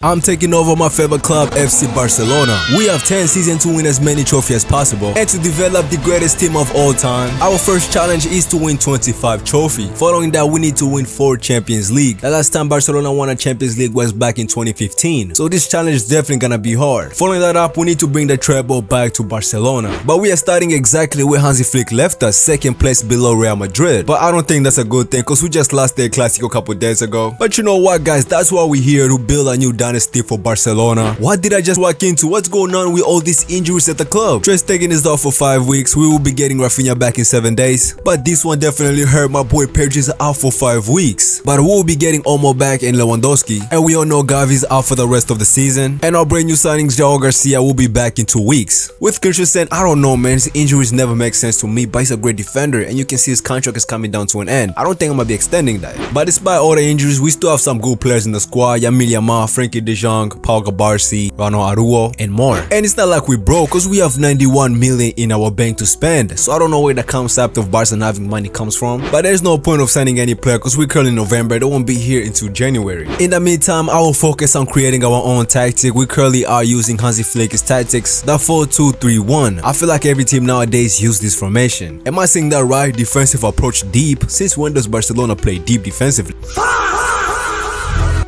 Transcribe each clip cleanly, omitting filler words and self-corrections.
I'm taking over my favorite club, FC Barcelona. We have 10 seasons to win as many trophies as possible and to develop the greatest team of all time. Our first challenge is to win 25 trophies. Following that, we need to win 4 Champions League. The last time Barcelona won a Champions League was back in 2015, so this challenge is definitely gonna be hard. Following that up, we need to bring the treble back to Barcelona. But we are starting exactly where Hansi Flick left us, second place below Real Madrid. But I don't think that's a good thing because we just lost their Clasico a couple days ago. But you know what, guys, that's why we're here, to build a new dynasty for Barcelona. What did I just walk into? What's going on with all these injuries at the club? Ter Stegen is out for 5 weeks. We will be getting Rafinha back in 7 days. But this one definitely hurt. My boy Pedri is out for 5 weeks. But we will be getting Olmo back and Lewandowski. And we all know Gavi's out for the rest of the season. And our brand new signings, João Garcia, will be back in 2 weeks. With Christensen, I don't know, man. His injuries never make sense to me, but he's a great defender. And you can see his contract is coming down to an end. I don't think I'm gonna be extending that. But despite all the injuries, we still have some good players in the squad. Yamil Yamal, Frankie de Jong, Paul Gabarsi, Ronald Araujo, and more. And it's not like we broke, because we have 91 million in our bank to spend. So I don't know where the concept of Barcelona having money comes from. But there's no point of signing any player because we're currently in November. They won't be here until January. In the meantime, I will focus on creating our own tactic. We currently are using Hansi Flick's tactics, the 4-2-3-1. I feel like every team nowadays use this formation. Am I saying that right? Defensive approach deep. Since when does Barcelona play deep defensively?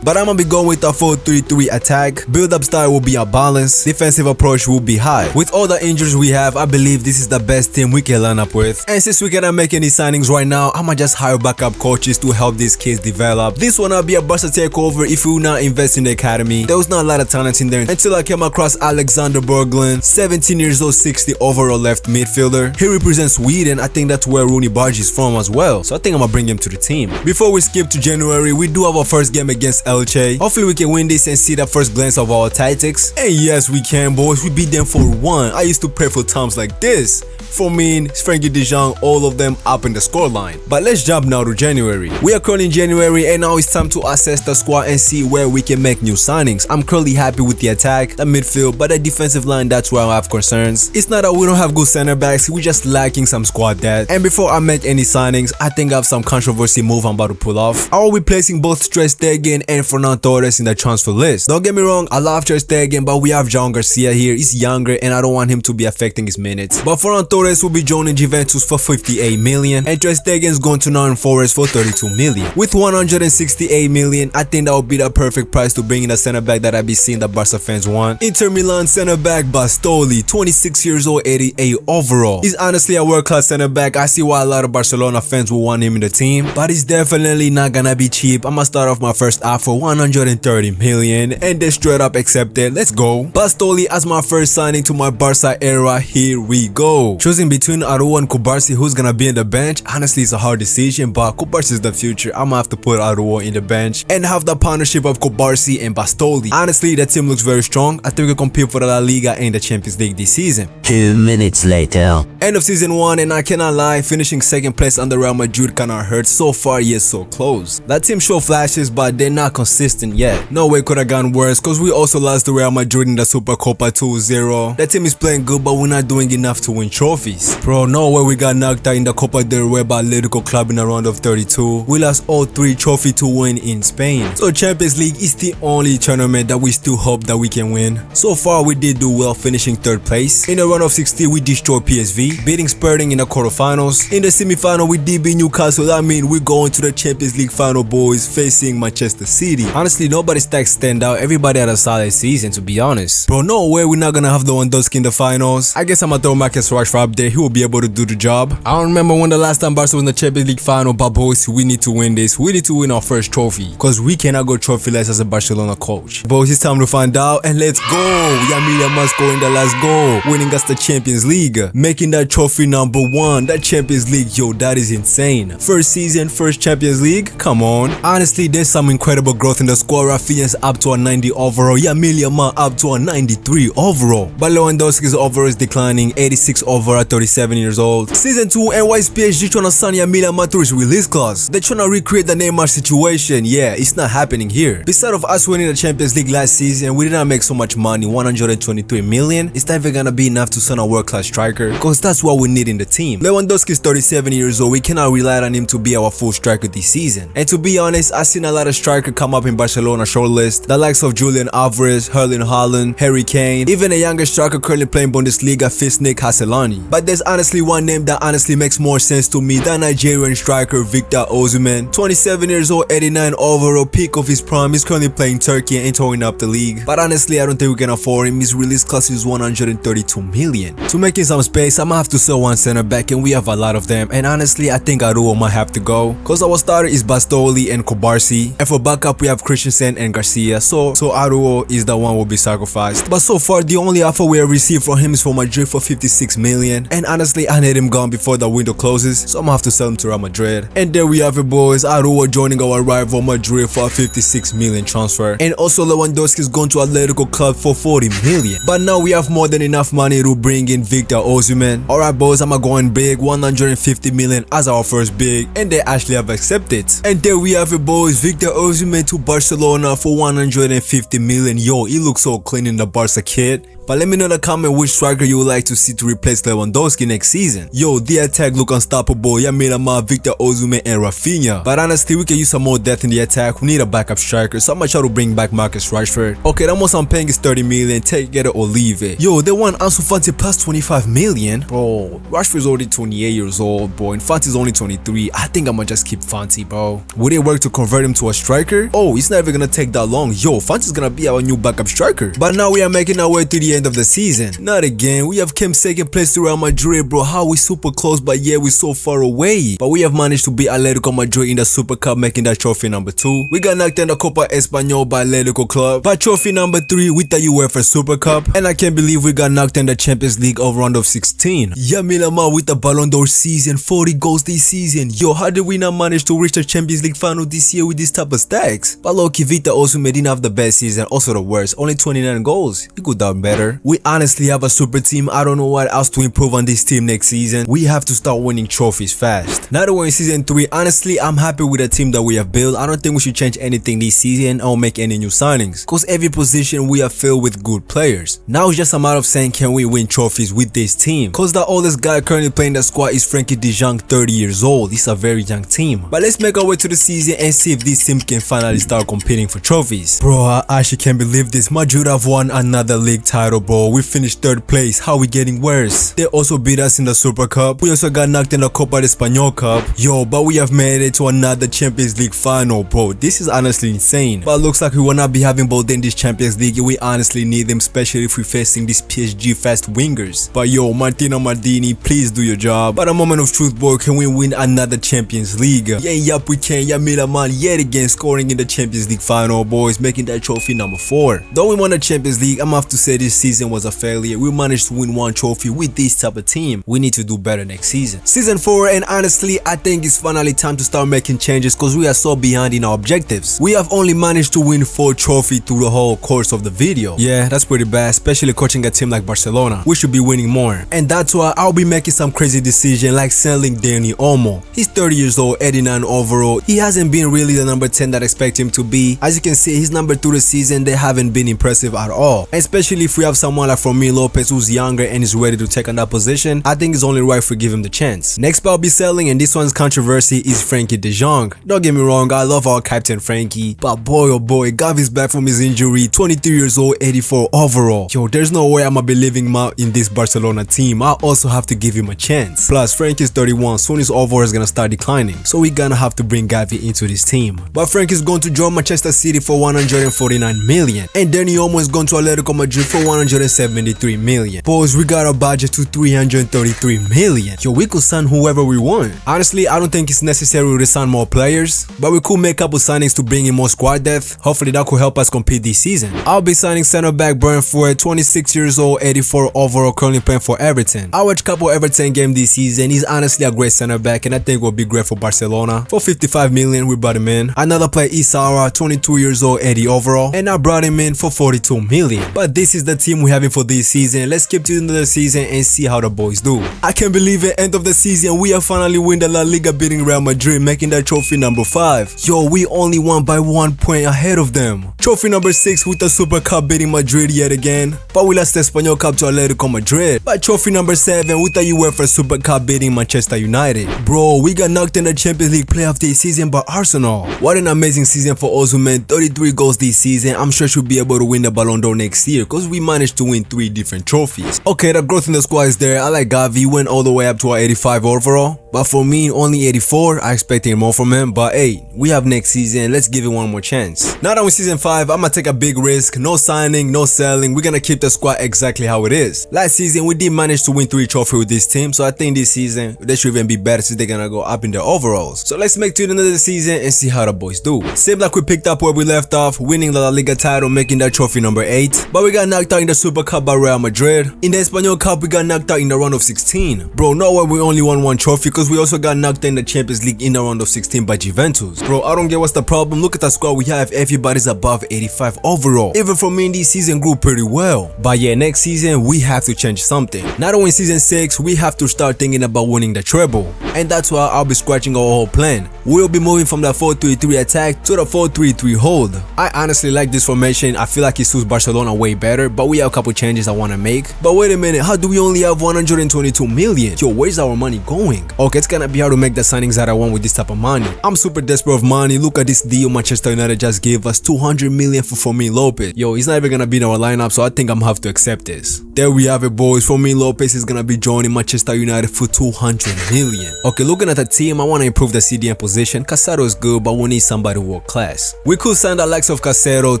But I'm gonna be going with a 4-3-3 attack. Build-up style will be a balance. Defensive approach will be high. With all the injuries we have, I believe this is the best team we can line up with. And since we cannot make any signings right now, I'ma just hire backup coaches to help these kids develop. This will not be a Barca takeover if we will not invest in the academy. There was not a lot of talent in there until I came across Alexander Berglund, 17 years old, 60 overall left midfielder. He represents Sweden. I think that's where Rooney Barge is from as well. So I think I'm gonna bring him to the team. Before we skip to January, we do have our first game against Elche. Hopefully we can win this and see the first glance of our tactics. And yes, we can, boys. We beat them 4-1. I used to pray for times like this. For me, Frankie de Jong, all of them up in the scoreline. But let's jump now to January. We are currently in January and now it's time to assess the squad and see where we can make new signings. I'm currently happy with the attack, the midfield, but the defensive line, that's where I have concerns. It's not that we don't have good center backs, we're just lacking some squad depth. And before I make any signings, I think I have some controversy move I'm about to pull off. I will be placing both Ter Stegen and Fernando Torres in the transfer list. Don't get me wrong, I love Ter Stegen, but we have João Garcia here. He's younger and I don't want him to be affecting his minutes. But Fernando Torres will be joining Juventus for 58 million and Ter Stegen is going to Nottingham Forest for 32 million. With 168 million, I think that would be the perfect price to bring in a center back that I be seeing the Barca fans want. Inter Milan center back Bastoli, 26 years old, 88 overall. He's honestly a world-class center back. I see why a lot of Barcelona fans will want him in the team, but he's definitely not gonna be cheap. I'm gonna start off my first offer 130 million and they straight up accepted. Let's go. Bastoli as my first signing to my Barca era. Here we go. Choosing between Araujo and Kubarsi, who's gonna be in the bench? Honestly, it's a hard decision, but Kubarsi is the future. I'm gonna have to put Araujo in the bench and have the partnership of Kubarsi and Bastoli. Honestly, that team looks very strong. I think we can compete for the La Liga and the Champions League this season. 2 minutes later. End of season 1 and I cannot lie, finishing second place under Real Madrid kinda hurt. So far, yet so close. That team show flashes, but they're not consistent yet. No way could have gone worse because we also lost to Real Madrid in the Supercopa 2-0. That team is playing good, but we're not doing enough to win trophies. Bro, no way we got knocked out in the Copa del Rey by Atletico Club in the round of 32. We lost all 3 trophies to win in Spain. So Champions League is the only tournament that we still hope that we can win. So far we did do well, finishing 3rd place. In the round of 16 we destroyed PSV, beating Sporting in the quarterfinals. In the semi-final we did beat Newcastle. That means we're going to the Champions League final, boys, facing Manchester City. Honestly, nobody's stats stand out. Everybody had a solid season, to be honest. Bro, no way we're not gonna have the Lewandowski in the finals. I guess I'm gonna throw Marcus Rashford up there. He will be able to do the job. I don't remember when the last time Barca was in the Champions League final, but boys, we need to win this. We need to win our first trophy because we cannot go trophyless as a Barcelona coach. Boys, it's time to find out and let's go. Yamil Yamal scoring the last goal, winning us the Champions League, making that trophy number 1. That Champions League, yo, that is insane. First season, first Champions League, come on. Honestly, there's some incredible growth in the squad. Rafinha's up to a 90 overall, Yamil Yamal up to a 93 overall, but Lewandowski's overall is declining, 86 overall, 37 years old. Season 2, and why is PSG trying to sign Yamil Yamal to his release clause? They're trying to recreate the Neymar situation. Yeah, it's not happening here. Besides of us winning the Champions League last season, we did not make so much money, 123 million. It's not even gonna be enough to sign a world-class striker, because that's what we need in the team. Lewandowski is 37 years old. We cannot rely on him to be our full striker this season. And to be honest, I've seen a lot of strikers come up in Barcelona shortlist. The likes of Julian Alvarez, Erling Haaland, Harry Kane, even a younger striker currently playing Bundesliga, Fisnik Haselani. But there's honestly one name that honestly makes more sense to me, the Nigerian striker Victor Osimhen. 27 years old, 89 overall, peak of his prime. He's currently playing Turkey and touring up the league. But honestly, I don't think we can afford him. His release cost is 132 million. To making some space, I'ma have to sell one center back, and we have a lot of them. And honestly, I think Aruo might have to go, cause our starter is Bastoli and Kobarsi, and for backup we have Christensen and Garcia. So Aruo is the one will be sacrificed. But so far, the only offer we have received from him is from Madrid for 56 million. And honestly, I need him gone before the window closes, so I'm gonna have to sell him to Real Madrid. And there we have it, boys. Aruo joining our rival Madrid for a 56 million transfer. And also Lewandowski is going to Atletico Club for 40 million. But now we have more than enough money to bring in Victor Osimhen. Alright, boys, I'm going big, 150 million as our first big, and they actually have accepted. And there we have it, boys. Victor Osimhen to Barcelona for 150 million. Yo, he looks so clean in the Barca kit. But let me know in the comment which striker you would like to see to replace Lewandowski next season. Yo, the attack look unstoppable. Yamil Amal, Victor Osimhen, and Rafinha. But honestly, we can use some more depth in the attack. We need a backup striker, so I'm gonna try to bring back Marcus Rashford. Okay, the most I'm paying is 30 million. Take it or leave it. Yo, they want Ansu Fati plus 25 million. Bro, Rashford's already 28 years old, bro, and Fati's only 23. I think I'm gonna just keep Fati, bro. Would it work to convert him to a striker? Oh, it's not even gonna take that long. Yo, Fati's gonna be our new backup striker. But now we are making our way to the end of the season. Not again. We have came second place to Real Madrid, bro. How we super close, but yeah, we're so far away. But we have managed to beat Atletico Madrid in the Super Cup, making that trophy number 2. We got knocked in the Copa Español by Atletico Club, but trophy number 3 with the UEFA Super Cup. And I can't believe we got knocked in the Champions League of round of 16. Yamil Amal with the Ballon d'Or season, 40 goals this season. Yo, how did we not manage to reach the Champions League final this year with this type of stacks? But low-key, Victor Osimhen didn't have the best season, also the worst. Only 29 goals. He could have done better. We honestly have a super team. I don't know what else to improve on this team next season. We have to start winning trophies fast. Now that we're in season 3, honestly, I'm happy with the team that we have built. I don't think we should change anything this season or make any new signings, cause every position we are filled with good players. Now it's just a matter of saying, can we win trophies with this team? Cause the oldest guy currently playing the squad is Frankie de Jong, 30 years old. It's a very young team. But let's make our way to the season and see if this team can finally start competing for trophies. Bro, I actually can't believe this. Madrid have won another league title, bro. We finished 3rd place. How we getting worse? They also beat us in the Super Cup. We also got knocked in the Copa Español Cup. Yo, but we have made it to another Champions League final, bro. This is honestly insane. But looks like we will not be having both in this Champions League. We honestly need them, especially if we're facing these PSG fast wingers. But yo, Martino Maldini, please do your job. But a moment of truth, boy, can we win another Champions League? Yeah, yup, we can. Yamil Amal yet again scoring in the Champions League final, boys, making that trophy number 4. Though we won the Champions League, I'm have to say this season was a failure. We managed to win one trophy with this type of team. We need to do better next season. Season 4, and honestly, I think it's finally time to start making changes because we are so behind in our objectives. We have only managed to win 4 trophies through the whole course of the video. Yeah, that's pretty bad, especially coaching a team like Barcelona. We should be winning more. And that's why I'll be making some crazy decision like selling Dani Olmo. He's 30 years old, 89 overall. He hasn't been really the number 10 that I expect him to be. As you can see, his number 2 this season, they haven't been impressive at all. And especially if we have someone like Fermin Lopez who's younger and is ready to take on that position, I think it's only right if we give him the chance. Next I'll be selling, and this one's controversy, is Frankie de Jong. Don't get me wrong, I love our captain Frankie, but boy oh boy, Gavi's back from his injury, 23 years old, 84 overall. Yo, there's no way I'ma be leaving him out in this Barcelona team. I also have to give him a chance. Plus, Frankie's 31, soon his overall is gonna start declining, so we gonna have to bring Gavi into this team. But Frankie's going to join Manchester City for 149 million, and Dani Olmo is going to Atletico Madrid for 173 million. Boys, we got a budget to 333 million. Yo, we could sign whoever we want. Honestly, I don't think it's necessary to sign more players, but we could make a couple signings to bring in more squad depth. Hopefully that could help us compete this season. I'll be signing center back Brentford, 26 years old, 84 overall, currently playing for Everton. I watched a couple Everton games this season. He's honestly a great center back, and I think will be great for Barcelona. For 55 million, we brought him in. Another player, Isara, 22 years old, 80 overall, and I brought him in for 42 million. But this is the team team we having for this season. Let's skip to another season and see how the boys do. I can't believe it, end of the season we have finally win the La Liga, beating Real Madrid, making that trophy number 5. Yo, we only won by 1 point ahead of them. Trophy number 6 with the Super Cup, beating Madrid yet again, but we lost the Espanol Cup to Atletico Madrid. But trophy number 7 with the UEFA Super Cup, beating Manchester United. Bro, we got knocked in the Champions League playoff this season by Arsenal. What an amazing season for Osimhen, 33 goals this season. I'm sure she'll be able to win the Ballon d'Or next year because we managed to win 3 different trophies. Okay, the growth in the squad is there. I like Gavi, went all the way up to our 85 overall, but for me only 84. I expected more from him, but hey, we have next season, let's give it one more chance. Now that we're season 5, I'ma take a big risk. No signing, no selling, we're gonna keep the squad exactly how it is. Last season we did manage to win 3 trophies with this team, so I think this season they should even be better since they're gonna go up in their overalls. So let's make to another season and see how the boys do. Same like we picked up where we left off, winning the La Liga title, making that trophy number 8, but we got knocked out in the Super Cup by Real Madrid. In the Espanol Cup we got knocked out in the round of 16. Bro, no way we only won 1 trophy because we also got knocked out in the Champions League in the round of 16 by Juventus. Bro, I don't get what's the problem. Look at the squad we have, everybody's above 85 overall. Even for me, this season grew pretty well. But yeah, next season we have to change something. Now that we're in season 6, we have to start thinking about winning the treble, and that's why I'll be scratching our whole plan. We'll be moving from the 4-3-3 attack to the 4-3-3 hold. I honestly like this formation. I feel like it suits Barcelona way better, but we have a couple changes I want to make. But wait a minute, how do we only have 122 million? Yo, where's our money going? Okay, it's gonna be hard to make the signings that I want with this type of money. I'm super desperate of money. Look at this deal Manchester United just gave us, 200 million for Fermin Lopez. Yo, he's not even gonna be in our lineup, so I think I'm gonna have to accept this. There we have it, boys. Fermin Lopez is gonna be joining Manchester United for 200 million. Okay, looking at the team, I want to improve the CDM position. Casero is good, but we need somebody world class. We could sign the likes of Casero,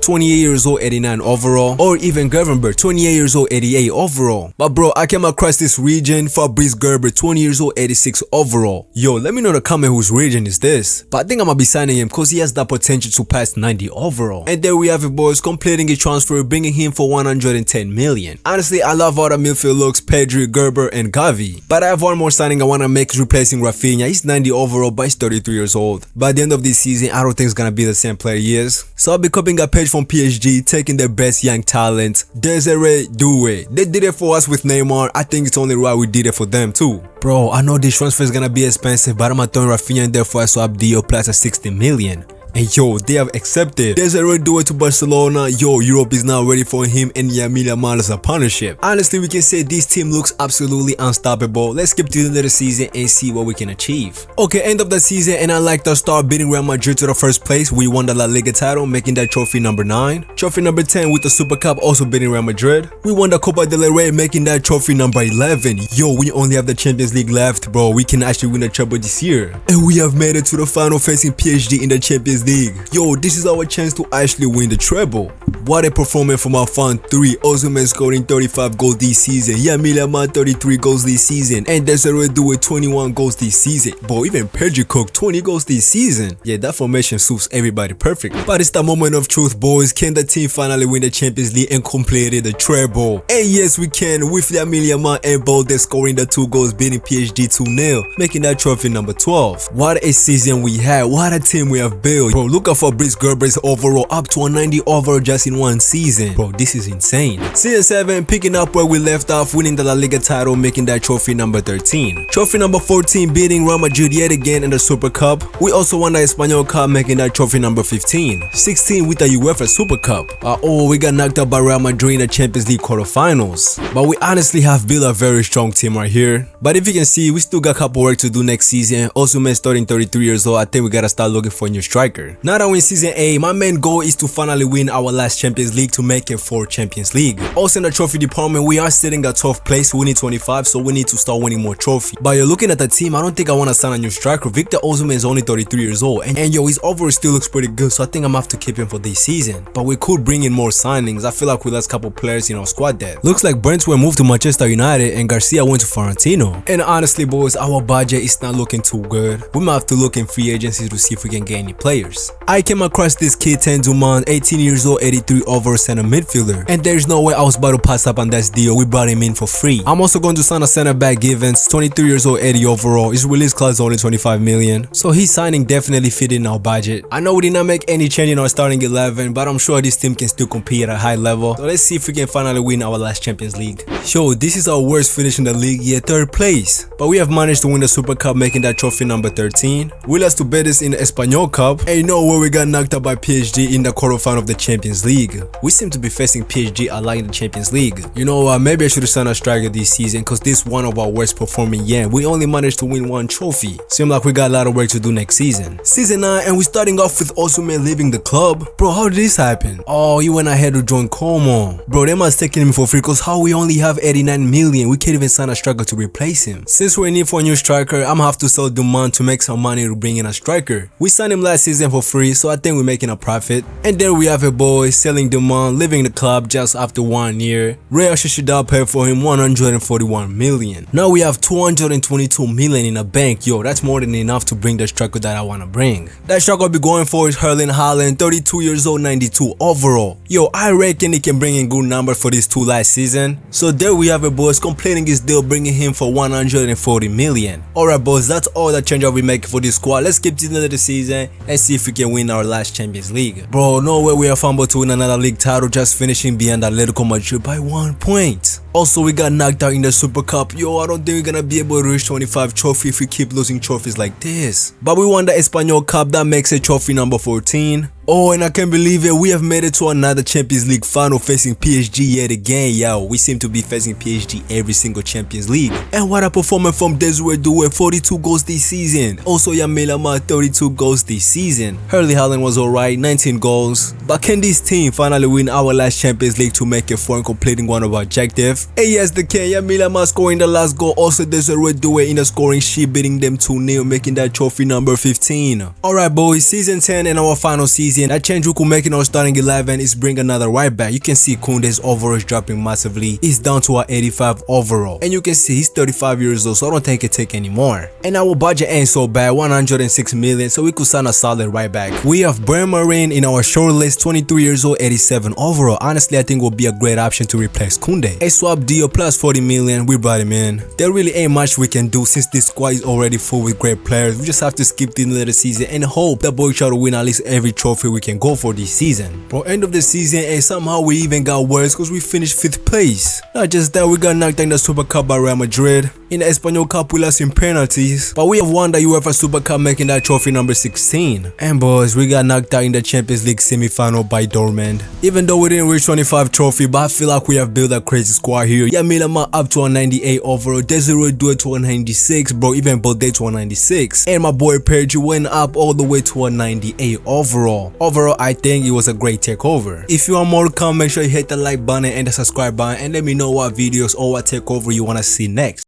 28 years old, 89 overall, or even Gervenberg, 28 years old, 88 overall. But bro, I came across this region, Fabrice Gerber, 20 years old, 86 overall. Yo, let me know in the comment whose region is this. But I think I'm gonna be signing him because he has the potential to pass 90 overall. And there we have it, boys, completing a transfer, bringing him for 110 million. Honestly, I love how the midfield looks, Pedri, Gerber, and Gavi. But I have one more signing I want to make, replacing Rafinha. He's 90 overall, but he's 33 years old. By the end of this season, I don't think it's gonna be the same player he is. So I'll be copying a page from PSG, taking their best young talent, Desiree Doué. They did it for us with Neymar. I think it's only right we did it for them too. Bro, I know this transfer is gonna be expensive, but I'm gonna turn Rafinha in there for a swap deal plus a 60 million. And yo, they have accepted. Desiree Doué to Barcelona. Yo, Europe is now ready for him, and Lamine Yamal as a partnership. Honestly, we can say this team looks absolutely unstoppable. Let's skip to the end of the season and see what we can achieve. Okay, end of the season, and I like the start beating Real Madrid to the first place. We won the La Liga title, making that trophy number 9. Trophy number 10 with the Super Cup, also beating Real Madrid. We won the Copa del Rey, making that trophy number 11. Yo, we only have the Champions League left, bro. We can actually win the treble this year. And we have made it to the final facing PSG in the Champions League. Yo, this is our chance to actually win the treble. What a performance from our front 3. Osimhen scoring 35 goals this season, Lamine Yamal 33 goals this season, and Desiree Doué 21 goals this season. But even Pedri cooked 20 goals this season. Yeah, that formation suits everybody perfectly. But it's the moment of truth, boys. Can the team finally win the Champions League and complete the treble? And yes, we can, with Lamine Yamal and Balde scoring the 2 goals, beating PSG 2-0, making that trophy number 12. What a season we had. What a team we have built. Bro, look at Fabrice Gerber's overall up to a 90 overall just in 1 season. Bro, this is insane. Season 7, picking up where we left off, winning the La Liga title, making that trophy number 13. Trophy number 14, beating Real Madrid yet again in the Super Cup. We also won the Espanol Cup, making that trophy number 15. 16 with the UEFA Super Cup. Oh, we got knocked out by Real Madrid in the Champions League quarterfinals. But we honestly have built a very strong team right here. But if you can see, we still got a couple work to do next season. Osimhen starting 33 years old, I think we gotta start looking for a new striker. Now that we're in season 8, my main goal is to finally win our last Champions League to make it for Champions League. Also in the trophy department, we are sitting at 12th place, winning 25, so we need to start winning more trophies. But you're looking at the team, I don't think I want to sign a new striker. Victor Osimhen is only 33 years old, and yo, his overall still looks pretty good, so I think I'm gonna have to keep him for this season. But we could bring in more signings. I feel like we lost a couple players in our squad depth. Looks like Brentford moved to Manchester United and Garcia went to Florentino. And honestly, boys, our budget is not looking too good. We might have to look in free agencies to see if we can get any players. years. I came across this kid Duman, 18 years old, 83 overall center midfielder, and there's no way I was about to pass up on that deal. We brought him in for free. I'm also going to sign a center back Givens, 23 years old, 80 overall. His release clause is only 25 million, so his signing definitely fit in our budget. I know we did not make any change in our starting 11, but I'm sure this team can still compete at a high level. So let's see if we can finally win our last Champions League. Yo, this is our worst finish in the league yet, 3rd place, but we have managed to win the Super Cup, making that trophy number 13. We lost to Betis in the Espanol Cup, and you know where we got knocked out by PSG in the quarterfinal of the Champions League. We seem to be facing PSG a lot in the Champions League. You know what, maybe I should have signed a striker this season, cause this is one of our worst performing yet. We only managed to win 1 trophy. Seems like we got a lot of work to do next season. Season 9, and we're starting off with Osimhen leaving the club. Bro, how did this happen? Oh, he went ahead to join Como. Bro, they must take him for free, cause how we only have 89 million, we can't even sign a striker to replace him. Since we're in need for a new striker, I'm gonna have to sell Duman to make some money to bring in a striker. We signed him last season for free, so I think we're making a profit. And there we have it, boys, selling Duman, leaving the club just after 1 year. Real Sociedad paid for him 141 million. Now we have 222 million in the bank. Yo, that's more than enough to bring the striker that I wanna bring. That striker I'll be going for is Erling Haaland, 32 years old, 92 overall. Yo, I reckon he can bring in good numbers for these 2 last season. So there we have it, boys, completing his deal, bringing him for 140 million. Alright, boys, that's all the change we make for this squad. Let's keep to the end of the season and see if we can win our last Champions League. Bro, no way we are fumbled to win another league title, just finishing behind Atletico Madrid by 1 point. Also, we got knocked out in the Super Cup. Yo, I don't think we're gonna be able to reach 25 trophy if we keep losing trophies like this. But we won the Espanol Cup, that makes it trophy number 14. Oh, and I can't believe it, we have made it to another Champions League final facing PSG yet again. Yo, we seem to be facing PSG every single Champions League. And what a performance from Desiree Doué, 42 goals this season. Also, Lamine Yamal, 32 goals this season. Erling Haaland was alright, 19 goals. But can this team finally win our last Champions League to make it for and completing one of our objectives? And yes, they can. Lamine Yamal scoring the last goal. Also, Desiree Doué in the scoring sheet, beating them 2-0, making that trophy number 15. Alright, boys, season 10 and our final season. That change we could make in our starting 11 is bring another right back. You can see Koundé's overall is dropping massively. He's down to our 85 overall. And you can see he's 35 years old, so I don't think it take anymore. And our budget ain't so bad, 106 million, so we could sign a solid right back. We have Bermarin in our short list, 23 years old, 87 overall. Honestly, I think will be a great option to replace Koundé. A swap deal plus 40 million, we brought him in. There really ain't much we can do since this squad is already full with great players. We just have to skip the end of the season and hope that boy try to win at least every trophy we can go for this season. Bro, end of the season, and somehow we even got worse because we finished 5th place. Not just that, we got knocked out in the Super Cup by Real Madrid. In the Espanol Cup, we lost in penalties, but we have won the UEFA Super Cup, making that trophy number 16. And boys, we got knocked out in the Champions League semi-final by Dortmund. Even though we didn't reach 25 trophy, but I feel like we have built a crazy squad here. Lamine Yamal up to a 98 overall, Desiree Doué to a 96, bro, even Balde to a 96. And my boy Pedri went up all the way to a 98 overall. Overall, I think it was a great takeover. If you want more to come, make sure you hit the like button and the subscribe button and let me know what videos or what takeover you want to see next.